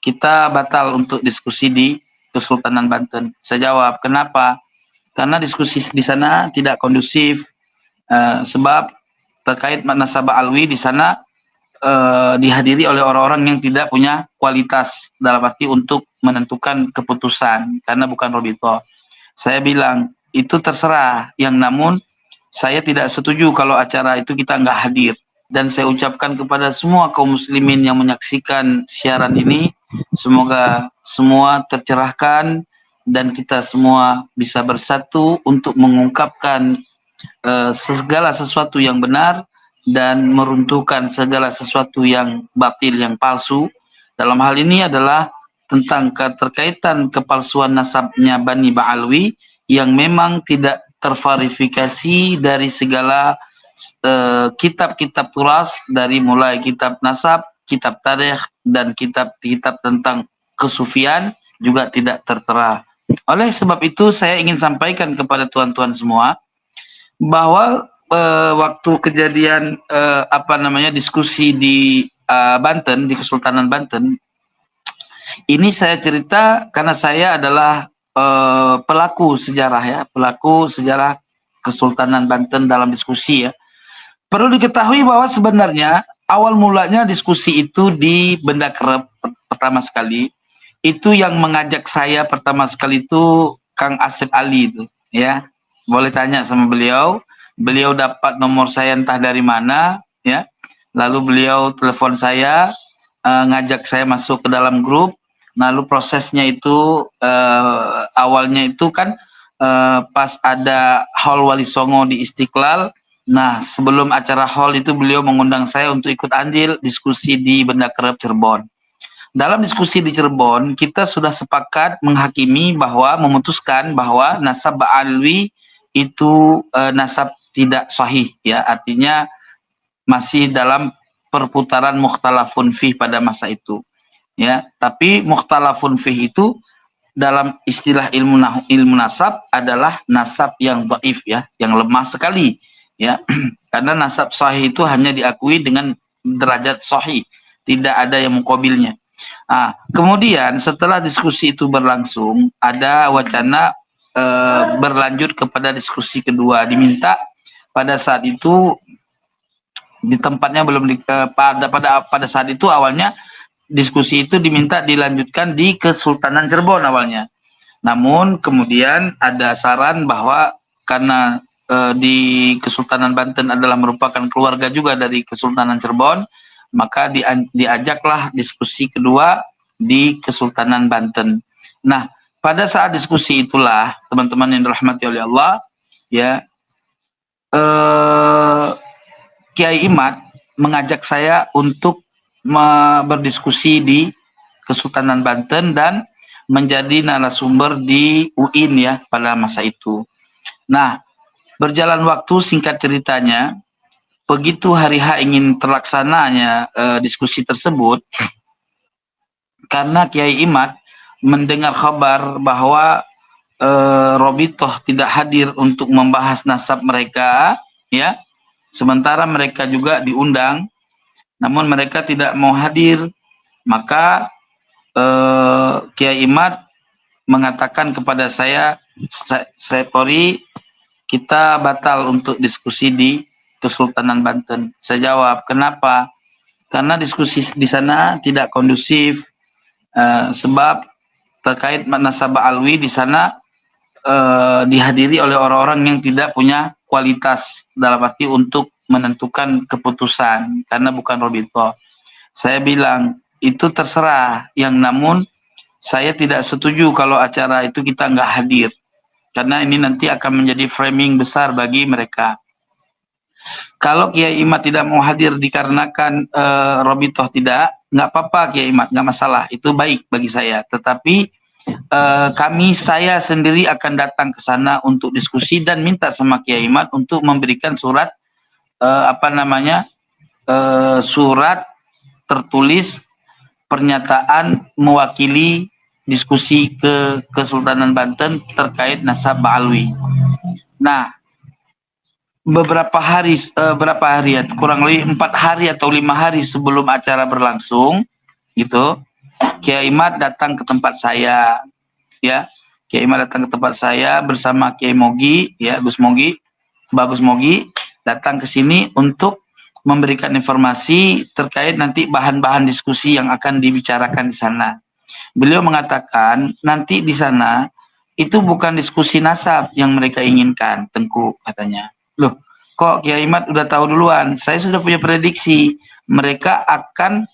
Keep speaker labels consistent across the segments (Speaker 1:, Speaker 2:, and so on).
Speaker 1: kita batal untuk diskusi di Kesultanan Banten. Saya jawab, kenapa? Karena diskusi di sana tidak kondusif, sebab terkait nasabah alwi di sana dihadiri oleh orang-orang yang tidak punya kualitas dalam arti untuk menentukan keputusan karena bukan Robito. Saya bilang itu terserah, yang namun saya tidak setuju kalau acara itu kita nggak hadir. Dan saya ucapkan kepada semua kaum muslimin yang menyaksikan siaran ini, semoga semua tercerahkan dan kita semua bisa bersatu untuk mengungkapkan segala sesuatu yang benar dan meruntuhkan segala sesuatu yang batil, yang palsu. Dalam hal ini adalah tentang keterkaitan kepalsuan nasabnya Bani Ba'alwi yang memang tidak terverifikasi dari segala kitab-kitab turas, dari mulai kitab nasab, kitab tarikh, dan kitab-kitab tentang kesufian juga tidak tertera. Oleh sebab itu saya ingin sampaikan kepada tuan-tuan semua bahwa waktu kejadian diskusi di Banten, di Kesultanan Banten, ini saya cerita karena saya adalah pelaku sejarah Kesultanan Banten dalam diskusi ya. Perlu diketahui bahwa sebenarnya awal mulanya diskusi itu di Benda Kerep pertama sekali. Itu yang mengajak saya pertama sekali itu Kang Asep Ali itu, ya. Boleh tanya sama beliau. Beliau dapat nomor saya entah dari mana, ya. Lalu beliau telepon saya, ngajak saya masuk ke dalam grup. Lalu prosesnya itu awalnya itu kan pas ada Hall Wali Songo di Istiqlal. Nah, sebelum acara hall itu beliau mengundang saya untuk ikut andil diskusi di Benda Kerep Cirebon. Dalam diskusi di Cirebon, kita sudah sepakat menghakimi bahwa memutuskan bahwa nasab Ba'alwi itu nasab tidak sahih, ya, artinya masih dalam perputaran mukhtalafun fih pada masa itu, ya. Tapi mukhtalafun fih itu dalam istilah ilmu nasab adalah nasab yang dhaif, ya, yang lemah sekali, ya. Karena nasab sahih itu hanya diakui dengan derajat sahih, tidak ada yang muqabilnya. Kemudian setelah diskusi itu berlangsung, ada wacana berlanjut kepada diskusi kedua. Diminta pada saat itu di tempatnya belum pada saat itu awalnya diskusi itu diminta dilanjutkan di Kesultanan Cirebon awalnya. Namun kemudian ada saran bahwa karena di Kesultanan Banten adalah merupakan keluarga juga dari Kesultanan Cirebon, maka diajaklah diskusi kedua di Kesultanan Banten. Nah, pada saat diskusi itulah teman-teman yang dirahmati oleh Allah, ya, Kiai Imad mengajak saya untuk berdiskusi di Kesultanan Banten dan menjadi narasumber di UIN, ya, pada masa itu. Nah, berjalan waktu, singkat ceritanya, begitu hari H ingin terlaksananya diskusi tersebut, karena Kiai Imad mendengar kabar bahwa Robitoh tidak hadir untuk membahas nasab mereka, ya, sementara mereka juga diundang, namun mereka tidak mau hadir, maka Kiai Imad mengatakan kepada saya Polri, kita batal untuk diskusi di Kesultanan Banten. Saya jawab, kenapa? Karena diskusi di sana tidak kondusif, sebab terkait nasabah alwi di sana dihadiri oleh orang-orang yang tidak punya kualitas dalam arti untuk menentukan keputusan karena bukan Robito. Saya bilang itu terserah, yang namun saya tidak setuju kalau acara itu kita nggak hadir karena ini nanti akan menjadi framing besar bagi mereka. Kalau Kiai Imad tidak mau hadir dikarenakan Robitoh tidak, nggak apa-apa Kiai Imad, nggak masalah, itu baik bagi saya. Tetapi saya sendiri akan datang ke sana untuk diskusi dan minta sama Kiai Imad untuk memberikan surat surat tertulis pernyataan mewakili diskusi ke Kesultanan Banten terkait nasab Ba'alwi. Nah, beberapa hari ya, kurang lebih 4 hari atau 5 hari sebelum acara berlangsung gitu, Kiai Imad datang ke tempat saya, ya. Kiai Imad datang ke tempat saya bersama Kiai Mogi, ya, Gus Mogi, Bagus Mogi, datang ke sini untuk memberikan informasi terkait nanti bahan-bahan diskusi yang akan dibicarakan di sana. Beliau mengatakan nanti di sana itu bukan diskusi nasab yang mereka inginkan, Tengku, katanya. Loh, kok Kiai Imad udah tahu duluan? Saya sudah punya prediksi. Mereka akan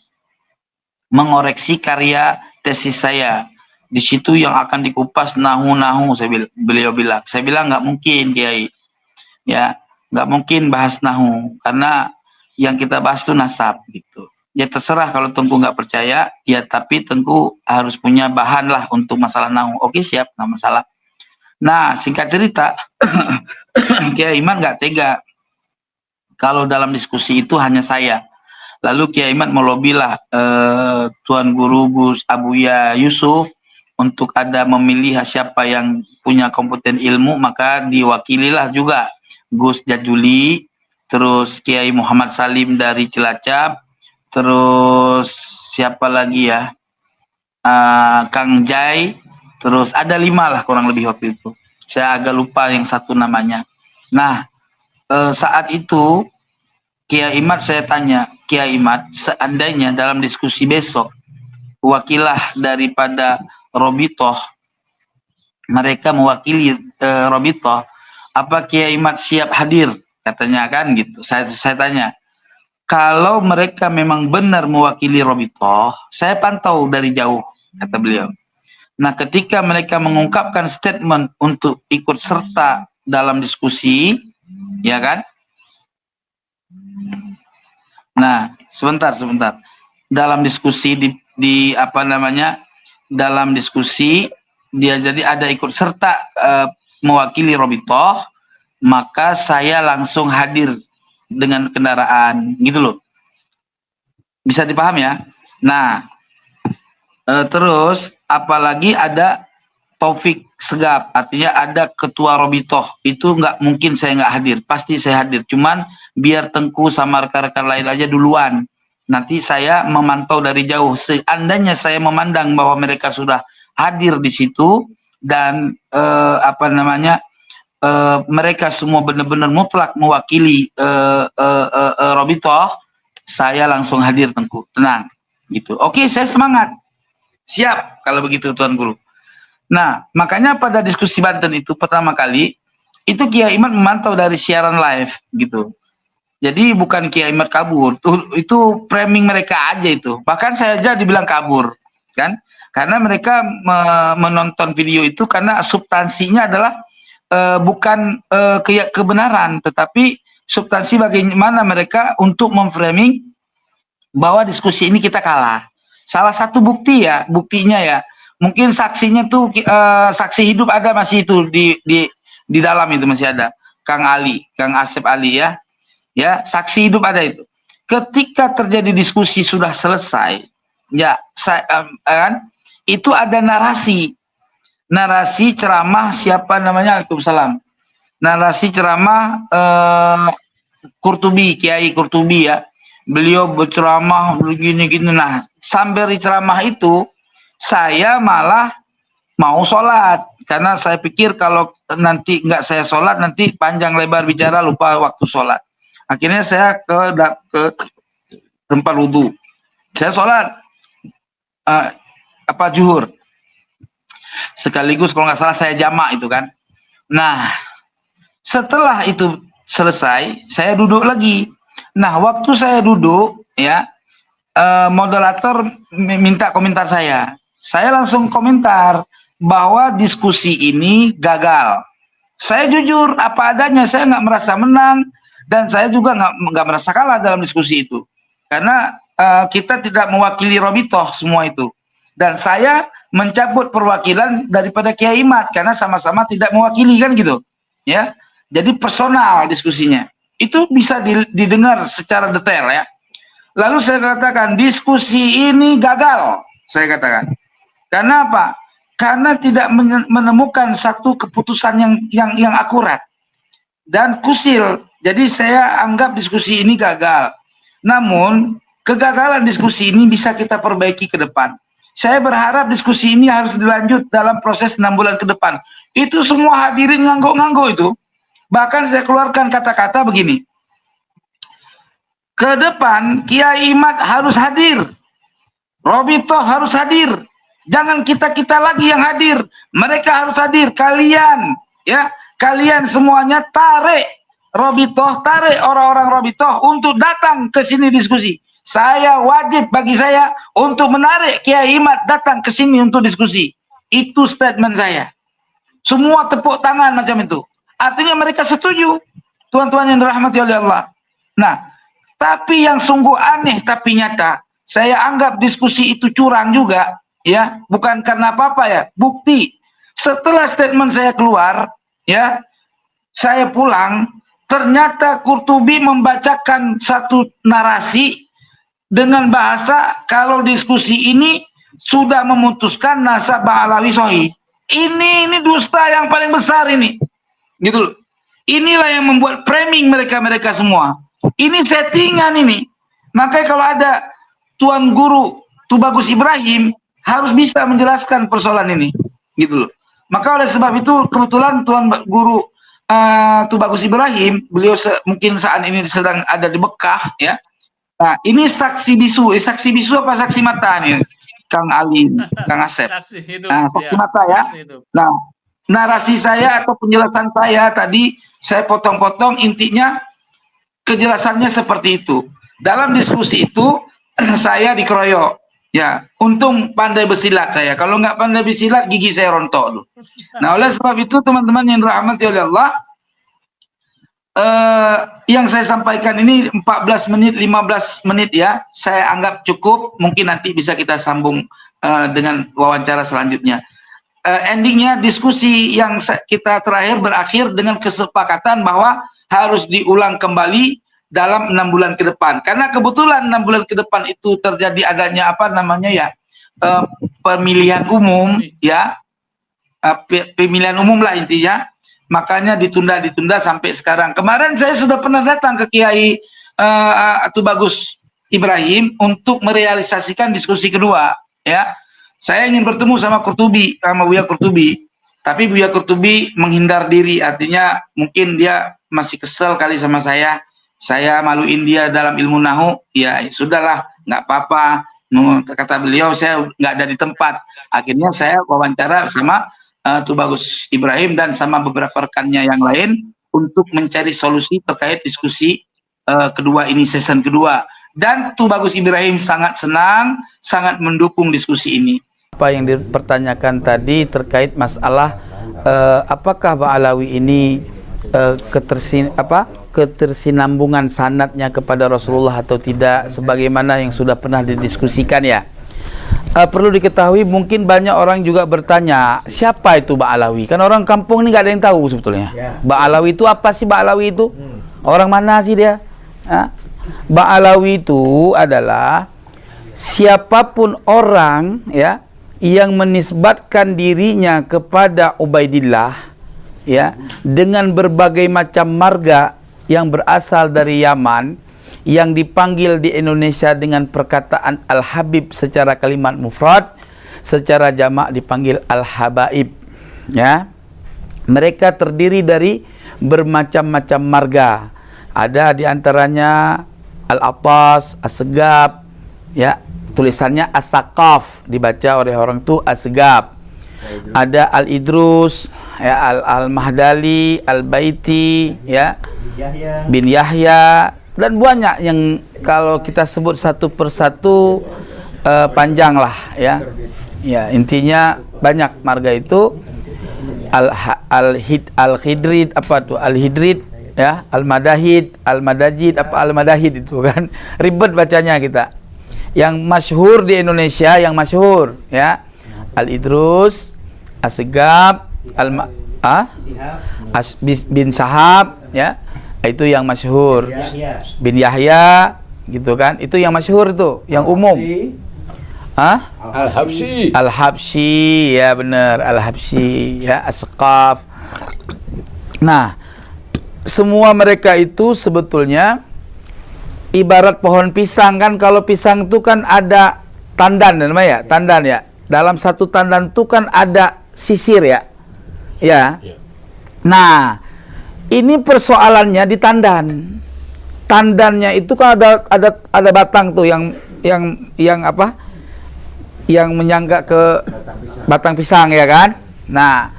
Speaker 1: mengoreksi karya tesis saya. Di situ yang akan dikupas nahu-nahu, beliau bilang. Saya bilang nggak mungkin, Kiai. Ya, nggak mungkin bahas nahu karena yang kita bahas itu nasab gitu. Ya terserah kalau Tengku nggak percaya, ya tapi Tengku harus punya bahan lah untuk masalah nahu. Oke, siap, nggak masalah. Nah, singkat cerita, Kiai Iman nggak tega kalau dalam diskusi itu hanya saya. Lalu Kiai Imad melobilah Tuan Guru Gus Abuya Yusuf untuk ada memilih siapa yang punya kompeten ilmu, maka diwakililah juga Gus Jajuli, terus Kiai Muhammad Salim dari Cilacap, terus siapa lagi ya, Kang Jai, terus ada 5 lah kurang lebih waktu itu. Saya agak lupa yang satu namanya. Nah, saat itu Kiai Imad saya tanya, Kiai Imad, seandainya dalam diskusi besok wakilah daripada Robitoh, mereka mewakili Robitoh, apa Kiai Imad siap hadir? Katanya kan gitu. Saya tanya, kalau mereka memang benar mewakili Robitoh, saya pantau dari jauh, kata beliau. Nah, ketika mereka mengungkapkan statement untuk ikut serta dalam diskusi, ya kan? Nah, sebentar. Dalam diskusi di apa namanya? Dalam diskusi dia jadi ada ikut serta mewakili Robitoh, maka saya langsung hadir dengan kendaraan, gitu loh. Bisa dipaham ya? Nah, terus apalagi ada Taufik Segap, artinya ada ketua Robitoh, itu nggak mungkin saya nggak hadir, pasti saya hadir. Cuman biar Tengku sama rekan-rekan lain aja duluan. Nanti saya memantau dari jauh. Seandainya saya memandang bahwa mereka sudah hadir di situ dan apa namanya mereka semua benar-benar mutlak mewakili Robitoh, saya langsung hadir, Tengku. Tenang, gitu. Oke, saya semangat. Siap kalau begitu, Tuan Guru. Nah, makanya pada diskusi Banten itu pertama kali, itu Kiai Imad memantau dari siaran live gitu. Jadi bukan Kiai Imad kabur, itu framing mereka aja itu. Bahkan saya aja dibilang kabur, kan? Karena mereka menonton video itu karena substansinya adalah bukan kebenaran, tetapi substansi bagaimana mereka untuk memframing bahwa diskusi ini kita kalah. Salah satu buktinya ya. Mungkin saksinya tuh saksi hidup ada masih itu di dalam itu masih ada Kang Asep Ali ya. Ya, saksi hidup ada itu. Ketika terjadi diskusi sudah selesai, ya kan itu ada narasi ceramah siapa namanya, Waalaikumsalam. Narasi ceramah Kiai Qurtubi ya. Beliau berceramah begini-gini. Nah, sambil ceramah itu saya malah mau sholat karena saya pikir kalau nanti nggak saya sholat nanti panjang lebar bicara lupa waktu sholat. Akhirnya saya ke tempat wudhu. Saya sholat zuhur. Sekaligus kalau nggak salah saya jamak itu kan. Nah, setelah itu selesai, saya duduk lagi. Nah, waktu saya duduk ya, moderator minta komentar saya. Saya langsung komentar bahwa diskusi ini gagal. Saya jujur apa adanya, saya nggak merasa menang dan saya juga nggak merasa kalah dalam diskusi itu. Karena kita tidak mewakili Robitoh semua itu. Dan saya mencabut perwakilan daripada Kiai Imad karena sama-sama tidak mewakili kan gitu. Ya. Jadi personal diskusinya. Itu bisa didengar secara detail ya. Lalu saya katakan diskusi ini gagal, saya katakan. Karena apa? Karena tidak menemukan satu keputusan yang akurat dan kusil. Jadi saya anggap diskusi ini gagal. Namun kegagalan diskusi ini bisa kita perbaiki ke depan. Saya berharap diskusi ini harus dilanjut dalam proses 6 bulan ke depan. Itu semua hadirin ngangguk-ngangguk itu. Bahkan saya keluarkan kata-kata begini. Ke depan Kiai Imad harus hadir. Robito harus hadir. Jangan kita-kita lagi yang hadir. Mereka harus hadir. Kalian, ya, kalian semuanya tarik Robito, tarik orang-orang Robito untuk datang ke sini diskusi. Saya wajib bagi saya untuk menarik Kiai Imad datang ke sini untuk diskusi. Itu statement saya. Semua tepuk tangan macam itu. Artinya mereka setuju, tuan-tuan yang dirahmati oleh Allah. Nah, tapi yang sungguh aneh tapi nyata, saya anggap diskusi itu curang juga, ya, bukan karena apa-apa ya. Bukti, setelah statement saya keluar, ya, saya pulang, ternyata Qurtubi membacakan satu narasi dengan bahasa kalau diskusi ini sudah memutuskan nasabah Alawi Sahih. Ini dusta yang paling besar ini. Gitu loh. Inilah yang membuat framing mereka semua. Ini settingan ini. Makanya kalau ada Tuan Guru Tubagus Ibrahim harus bisa menjelaskan persoalan ini. Gitu loh. Maka oleh sebab itu kebetulan Tuan Guru Tubagus Ibrahim, beliau mungkin saat ini sedang ada di Mekah, ya. Nah, ini saksi bisu. Saksi bisu apa saksi mata nih? Kang Ali, Kang Asep.
Speaker 2: Saksi hidup.
Speaker 1: Nah, saksi mata ya. Nah, narasi saya atau penjelasan saya tadi saya potong-potong, intinya kejelasannya seperti itu. Dalam diskusi itu saya dikeroyok. Ya, untung pandai bersilat saya. Kalau nggak pandai bersilat, gigi saya rontok tuh. Nah, oleh sebab itu teman-teman yang dirahmati oleh Allah, yang saya sampaikan ini 14 menit, 15 menit ya, saya anggap cukup. Mungkin nanti bisa kita sambung dengan wawancara selanjutnya. Endingnya diskusi yang kita terakhir berakhir dengan kesepakatan bahwa harus diulang kembali dalam 6 bulan ke depan. Karena kebetulan 6 bulan ke depan itu terjadi adanya apa namanya ya, pemilihan umum ya, pemilihan umum lah intinya. Makanya ditunda sampai sekarang. Kemarin saya sudah pernah datang ke Kiai Tubagus Ibrahim untuk merealisasikan diskusi kedua ya. Saya ingin bertemu sama Qurtubi, sama Buya Qurtubi. Tapi Buya Qurtubi menghindar diri, artinya mungkin dia masih kesel kali sama saya. Saya maluin dia dalam ilmu nahu, ya sudahlah, nggak apa-apa. Kata beliau, saya nggak ada di tempat. Akhirnya saya wawancara sama Tubagus Ibrahim dan sama beberapa rekannya yang lain untuk mencari solusi terkait diskusi kedua ini, season kedua. Dan Tubagus Ibrahim sangat senang, sangat mendukung diskusi ini.
Speaker 3: Apa yang dipertanyakan tadi terkait masalah apakah Ba'alawi ini ketersinambungan sanadnya kepada Rasulullah atau tidak, sebagaimana yang sudah pernah didiskusikan ya. Perlu diketahui, mungkin banyak orang juga bertanya, siapa itu Ba'alawi? Kan orang kampung ini nggak ada yang tahu sebetulnya. Ba'alawi itu apa sih Ba'alawi itu? Orang mana sih dia? Ba'alawi itu adalah siapapun orang ya yang menisbatkan dirinya kepada Ubaidillah ya dengan berbagai macam marga yang berasal dari Yaman, yang dipanggil di Indonesia dengan perkataan Al-Habib secara kalimat mufrad, secara jamak dipanggil Al-Habaib ya. Mereka terdiri dari bermacam-macam marga. Ada diantaranya Al-Attas, As-Segab ya, tulisannya As-Saqaf, dibaca oleh orang itu As-Segab. Ada Al-Idrus ya, Al-Mahdali, Al-Baiti ya, bin Yahya, dan banyak yang kalau kita sebut satu persatu panjang lah ya. Ya, intinya banyak marga itu. Al-Hidrid apa tuh? Al-Hidrid ya, Al-Madahid, Al-Madajid apa Al-Madahid itu kan. Ribet bacanya kita. Yang masyhur di Indonesia, yang masyhur ya, Al-Idrus, As-Segab, bin Sahab ya. Itu yang masyhur. Bin Yahya gitu kan. Itu yang masyhur itu, yang umum.
Speaker 4: Al-Habsyi.
Speaker 3: Al-Habsyi ya, benar, Al-Habsyi ya, As-Saqaf. Nah, semua mereka itu sebetulnya ibarat pohon pisang kan. Kalau pisang itu kan ada tandan namanya ya, tandan ya. Dalam satu tandan itu kan ada sisir ya. Ya. Nah, ini persoalannya di tandan. Tandannya itu kan ada batang tuh yang apa? Yang menyangga ke batang pisang ya kan? Nah,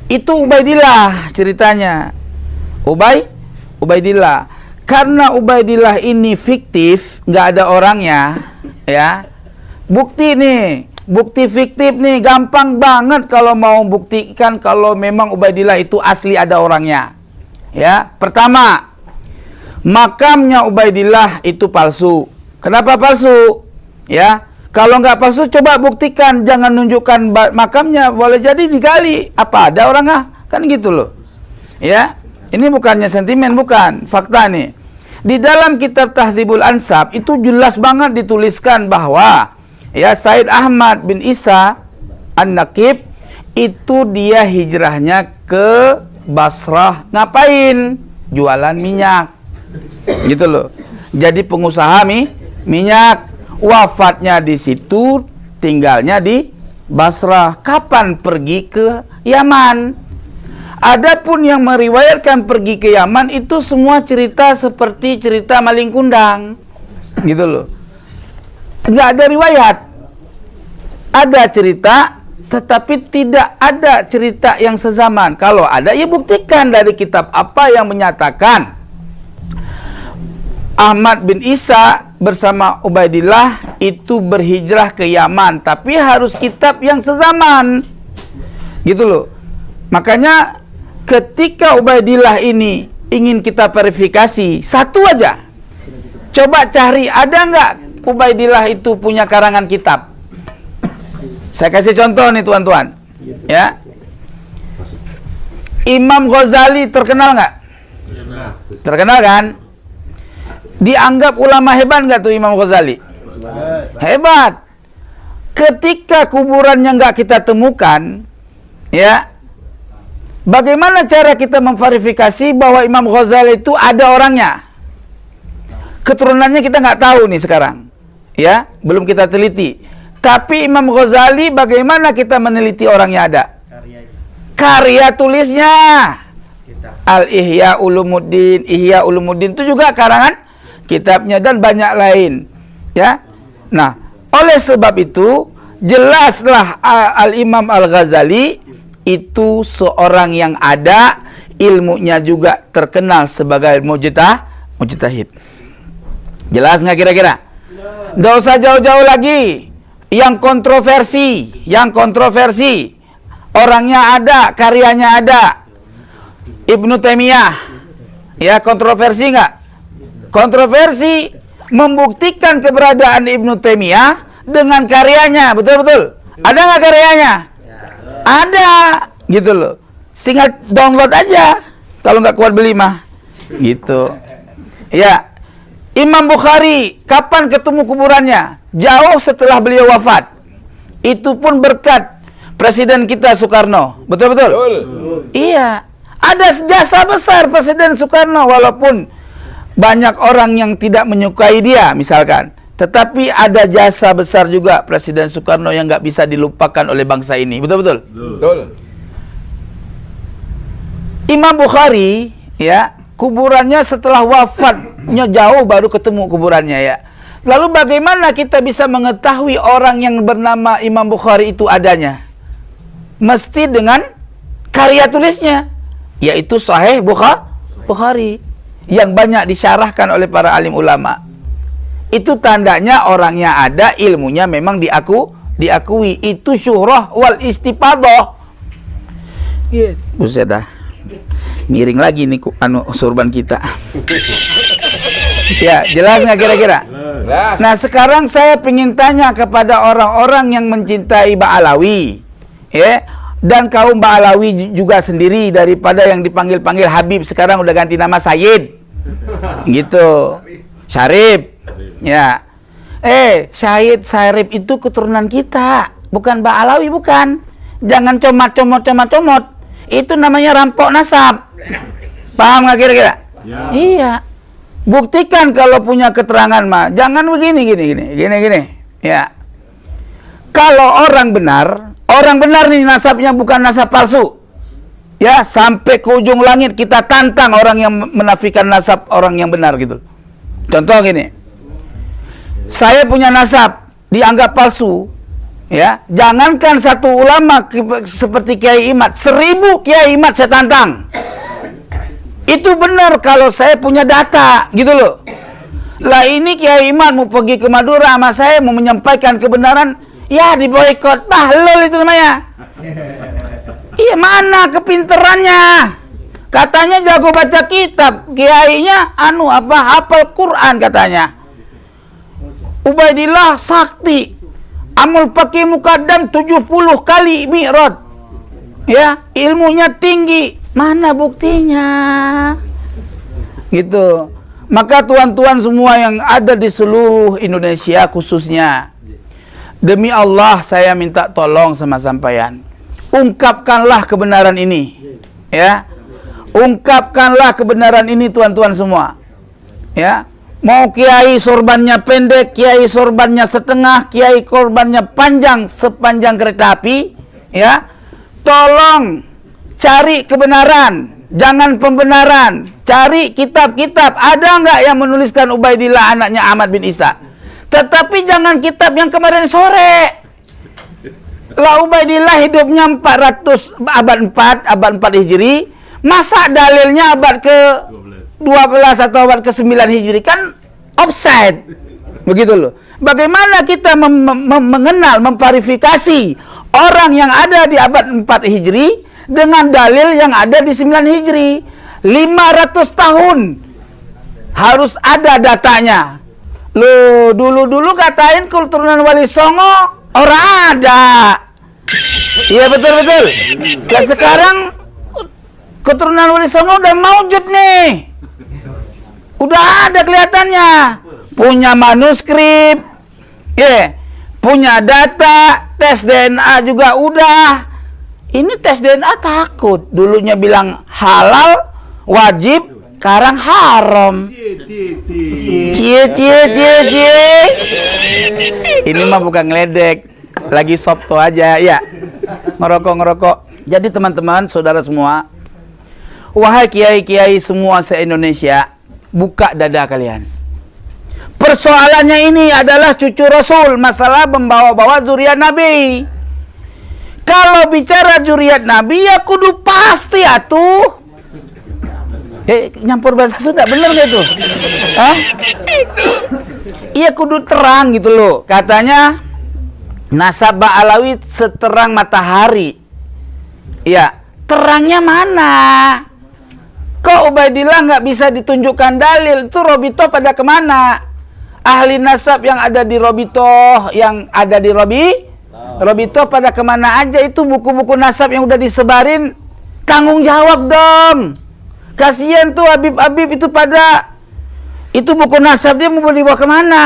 Speaker 3: itu Ubaidillah ceritanya. Ubaidillah. Karena Ubaidillah ini fiktif, nggak ada orangnya, ya. Bukti fiktif nih, gampang banget kalau mau buktikan kalau memang Ubaidillah itu asli ada orangnya. Ya, pertama, makamnya Ubaidillah itu palsu. Kenapa palsu? Ya, kalau nggak palsu coba buktikan, jangan nunjukkan makamnya, boleh jadi digali. Apa ada orangnya? Kan gitu loh. Ya, ini bukannya sentimen, bukan, fakta nih. Di dalam kitab Tahdzibul Ansab itu jelas banget dituliskan bahwa ya Said Ahmad bin Isa An-Naqib itu dia hijrahnya ke Basrah. Ngapain? Jualan minyak. Gitu loh. Jadi pengusaha minyak. Wafatnya di situ, tinggalnya di Basrah. Kapan pergi ke Yaman? Adapun yang meriwayatkan pergi ke Yaman itu semua cerita seperti cerita maling kundang. Gitu loh. Nggak ada riwayat. Ada cerita, tetapi tidak ada cerita yang sezaman. Kalau ada, ya buktikan dari kitab apa yang menyatakan Ahmad bin Isa bersama Ubaidillah itu berhijrah ke Yaman. Tapi harus kitab yang sezaman. Gitu loh. Makanya ketika Ubaidillah ini ingin kita verifikasi, satu aja. Coba cari, ada nggak Ubaidillah itu punya karangan kitab? Saya kasih contoh nih tuan-tuan. Ya. Imam Ghazali terkenal nggak? Terkenal kan? Dianggap ulama hebat nggak tuh Imam Ghazali? Hebat. Ketika kuburannya nggak kita temukan, ya, bagaimana cara kita memverifikasi bahwa Imam Ghazali itu ada orangnya? Keturunannya kita nggak tahu nih sekarang, ya, belum kita teliti. Tapi Imam Ghazali bagaimana kita meneliti orangnya ada? Karya tulisnya. Al-Ihya Ulumuddin, Ihya Ulumuddin itu juga karangan kitabnya dan banyak lain, ya. Nah, oleh sebab itu jelaslah Al-Imam Al-Ghazali itu seorang yang ada ilmunya juga terkenal sebagai mujtahid. Jelas nggak kira-kira? Nggak usah jauh-jauh lagi. Yang kontroversi, orangnya ada, karyanya ada. Ibnu Taimiyah, ya, kontroversi nggak? Kontroversi membuktikan keberadaan Ibnu Taimiyah dengan karyanya, betul-betul. Ada nggak karyanya? Ada, gitu loh. Tinggal download aja kalau nggak kuat beli mah, gitu. Ya, Imam Bukhari kapan ketemu kuburannya? Jauh setelah beliau wafat. Itu pun berkat Presiden kita Soekarno, betul-betul. Iya, ada jasa besar Presiden Soekarno walaupun banyak orang yang tidak menyukai dia, misalkan. Tetapi ada jasa besar juga Presiden Soekarno yang nggak bisa dilupakan oleh bangsa ini. Betul-betul? Betul. Imam Bukhari, ya, kuburannya setelah wafatnya jauh baru ketemu kuburannya, ya. Lalu bagaimana kita bisa mengetahui orang yang bernama Imam Bukhari itu adanya? Mesti dengan karya tulisnya, yaitu Sahih Bukhari yang banyak disyarahkan oleh para alim ulama. Itu tandanya orangnya ada, ilmunya memang diakui. Itu syuhrah wal istifadah. Iya, buset dah. Miring lagi nih surban kita. Ya, jelas nggak kira-kira? Nah, sekarang saya ingin tanya kepada orang-orang yang mencintai Ba'alawi, ya, dan kaum Ba'alawi juga sendiri, daripada yang dipanggil-panggil Habib sekarang udah ganti nama Sayyid. Gitu. Syarif. Ya. Syahid Syarif itu keturunan kita, bukan Ba'alawi, bukan. Jangan comot. Itu namanya rampok nasab. Paham nggak kira-kira? Ya. Iya. Buktikan kalau punya keterangan mah. Jangan begini. Ya. Kalau orang benar nih nasabnya bukan nasab palsu. Ya, sampai ke ujung langit kita tantang orang yang menafikan nasab orang yang benar gitu. Contoh gini. Saya punya nasab dianggap palsu. Ya, jangankan satu ulama seperti Kiai Imad, 1000 Kiai Imad saya tantang. Itu benar kalau saya punya data, gitu loh. Lah ini Kiai Imad mau pergi ke Madura sama saya mau menyampaikan kebenaran, ya diboikot. Bahlul itu namanya. Iya, mana kepinterannya? Katanya jago baca kitab, kiainya hafal Quran katanya. Ubaidillah sakti. Amul Faqih Muqaddam 70 kali mi'raj. Ya, ilmunya tinggi. Mana buktinya? Gitu. Maka tuan-tuan semua yang ada di seluruh Indonesia khususnya, demi Allah saya minta tolong sama sampeyan. Ungkapkanlah kebenaran ini. Ya. Ungkapkanlah kebenaran ini tuan-tuan semua. Ya. Mau kiai sorbannya pendek, kiai sorbannya setengah, kiai korbannya panjang sepanjang kereta api, ya. Tolong cari kebenaran, jangan pembenaran. Cari kitab-kitab. Ada nggak yang menuliskan Ubaidillah anaknya Ahmad bin Isa? Tetapi jangan kitab yang kemarin sore. Lah Ubaidillah hidupnya 400 abad 4 Hijri. Masa dalilnya abad ke 12 atau abad ke-9 Hijri, kan offside. Begitu loh. Bagaimana kita mengenal, memverifikasi orang yang ada di abad 4 Hijri dengan dalil yang ada di 9 Hijri? 500 tahun harus ada datanya. Loh, dulu-dulu katain keturunan Wali Songo orang ada. Iya, betul-betul. Ya sekarang keturunan Wali Songo udah maujud nih. Udah ada kelihatannya. Punya manuskrip. Punya data. Tes DNA juga udah. Ini tes DNA takut. Dulunya bilang halal, wajib, sekarang haram. Cie. Ini mah bukan ngeledek. Lagi sopto aja, ya. Ngerokok. Jadi teman-teman, saudara semua, wahai kiai-kiai semua se-Indonesia, buka dada kalian. Persoalannya ini adalah cucu Rasul, masalah membawa-bawa zuriat Nabi. Kalau bicara zuriat Nabi, ya kudu pasti atuh. Nyampur bahasa Sunda, bener gak itu? Hah? Iya kudu terang gitu loh. Katanya nasab Alawi seterang matahari. Ya, terangnya mana? Kok Ubaidillah nggak bisa ditunjukkan dalil? Itu Robito pada kemana? Ahli nasab yang ada di Robito, Robito pada kemana aja? Itu buku-buku nasab yang udah disebarin, tanggung jawab dong. Kasihan tuh Habib-Habib itu itu buku nasab dia mau dibawa kemana?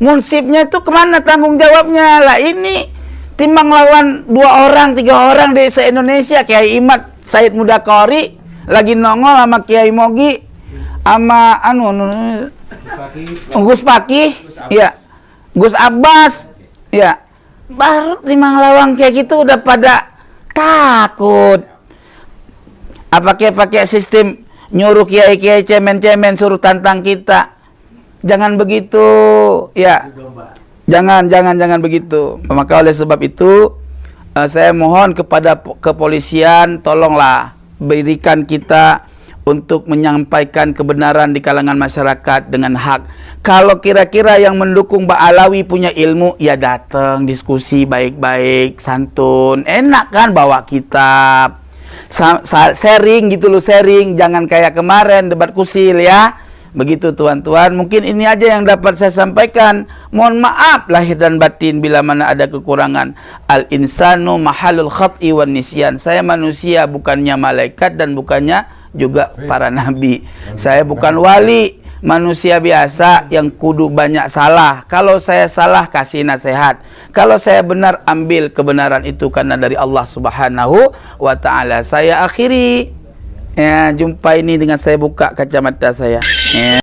Speaker 3: Munsibnya itu kemana tanggung jawabnya? Lah ini timbang lawan 2 orang, 3 orang di se-Indonesia, Kiai Imad, Said Mudakori, lagi nongol sama Kiai Mogi, sama Gus Paki, ya, Gus Abbas, ya, baru timbang lawang kayak gitu udah pada takut. Apa pakai sistem nyuruh kiai-kiai cemen-cemen suruh tantang kita? Jangan begitu, ya. Jangan begitu. Maka oleh sebab itu saya mohon kepada kepolisian, tolonglah berikan kita untuk menyampaikan kebenaran di kalangan masyarakat dengan hak. Kalau kira-kira yang mendukung Mbak Alawi punya ilmu, ya datang diskusi baik-baik, santun. Enak kan bawa kitab. Sharing gitu loh, sharing. Jangan kayak kemarin debat kusil ya. Begitu tuan-tuan, mungkin ini aja yang dapat saya sampaikan. Mohon maaf lahir dan batin bila mana ada kekurangan. Al-insanu mahalul khat'i wan nisyan. Saya manusia, bukannya malaikat dan bukannya juga para nabi. Saya bukan wali, manusia biasa yang kudu banyak salah. Kalau saya salah, kasih nasihat. Kalau saya benar, ambil kebenaran itu karena dari Allah Subhanahu wa ta'ala. Saya akhiri. Ya, jumpa ini dengan saya buka kacamata saya. Ya.